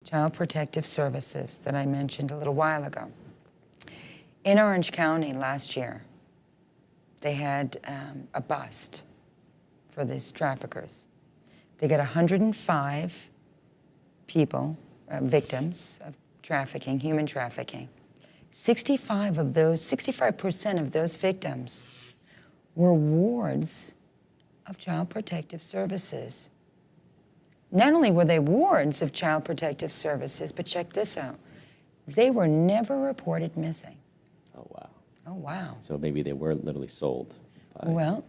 Child Protective Services that I mentioned a little while ago. In Orange County last year, they had a bust for these traffickers. They got 105 people, victims of trafficking, human trafficking. 65% of those victims were wards of Child Protective Services. Not only were they wards of Child Protective Services, but check this out. They were never reported missing. Oh, wow. Oh, wow. So maybe they were literally sold by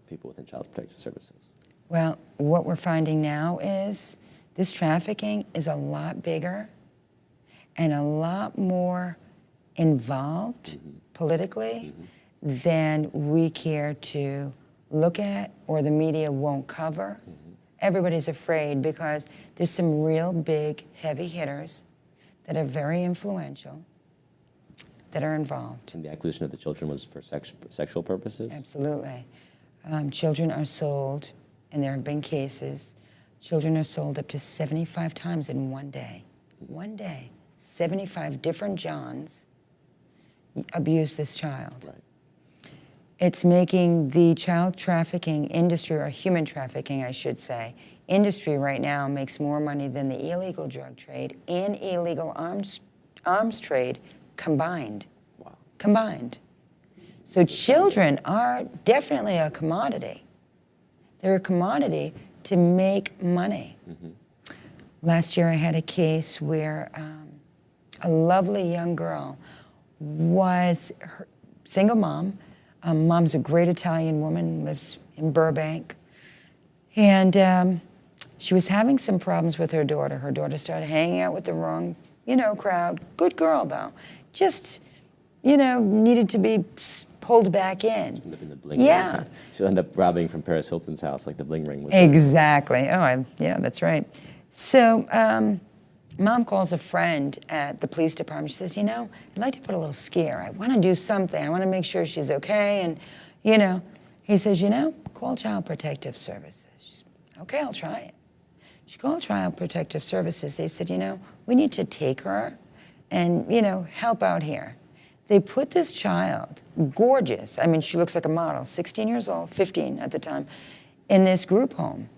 people within Child Protective Services. Well, what we're finding now is this trafficking is a lot bigger and a lot more involved politically than we care to look at or the media won't cover. Everybody's afraid because there's some real big heavy hitters that are very influential that are involved. And the acquisition of the children was for sexual purposes? Absolutely. Children are sold, and there have been cases, children are sold up to 75 times in one day. One day, 75 different Johns abuse this child. Right. It's making the child trafficking industry, or human trafficking, I should say, industry right now makes more money than the illegal drug trade and illegal arms trade combined. Wow. Combined. So children are definitely a commodity. They're a commodity to make money. Last year I had a case where a lovely young girl was single mom. Mom's a great Italian woman, lives in Burbank. And she was having some problems with her daughter. Her daughter started hanging out with the wrong, crowd. Good girl, though. Just, needed to be pulled back in. Live in the bling Yeah. ring. She'll end up robbing from Paris Hilton's house, like the bling ring was. Exactly. Yeah, that's right. So mom calls a friend at the police department. She says, I'd like to put a little scare. I want to do something. I want to make sure she's okay. And, he says, call Child Protective Services. She says, okay, I'll try it. She called Child Protective Services. They said, we need to take her and, help out here. They put this child, gorgeous, she looks like a model, 16 years old, 15 at the time, in this group home.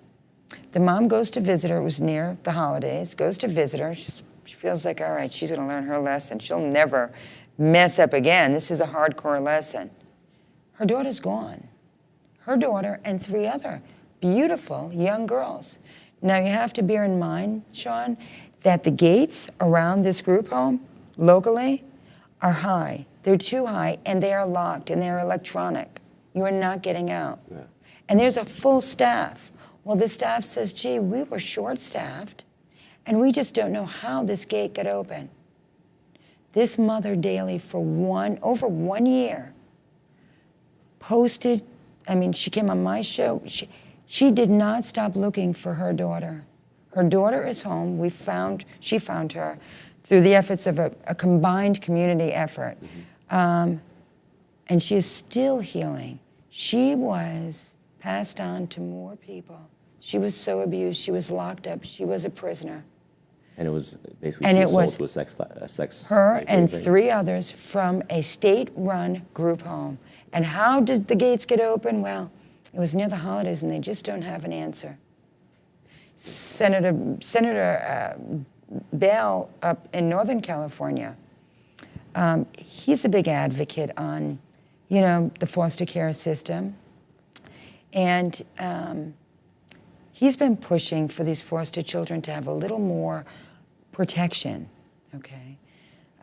The mom goes to visit her. It was near the holidays, goes to visit her. She feels like, all right, she's going to learn her lesson. She'll never mess up again. This is a hardcore lesson. Her daughter's gone. Her daughter and 3 other beautiful young girls. Now, you have to bear in mind, Sean, that the gates around this group home, locally, are high. They're too high, and they are locked, and they're electronic. You are not getting out. Yeah. And there's a full staff. Well, the staff says, gee, we were short-staffed, and we just don't know how this gate got open. This mother daily for over 1 year posted, she came on my show. She did not stop looking for her daughter. Her daughter is home. She found her through the efforts of a combined community effort. And she is still healing. She was passed on to more people. She was so abused. She was locked up. She was a prisoner. And it was basically she was sold to a sex her and 3 others from a state-run group home. And how did the gates get open? Well, it was near the holidays, and they just don't have an answer. Senator Bell up in Northern California, he's a big advocate on, the foster care system. And he's been pushing for these foster children to have a little more protection, okay?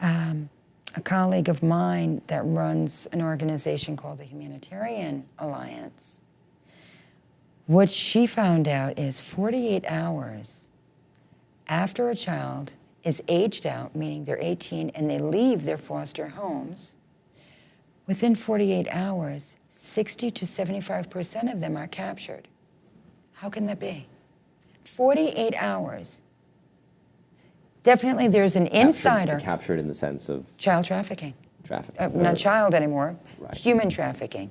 A colleague of mine that runs an organization called the Humanitarian Alliance, what she found out is 48 hours after a child is aged out, meaning they're 18 and they leave their foster homes, within 48 hours, 60 to 75% of them are captured. How can that be? 48 hours. Definitely there's an insider. Captured in the sense of? Child trafficking. Trafficking. Not child anymore, Right. Human trafficking.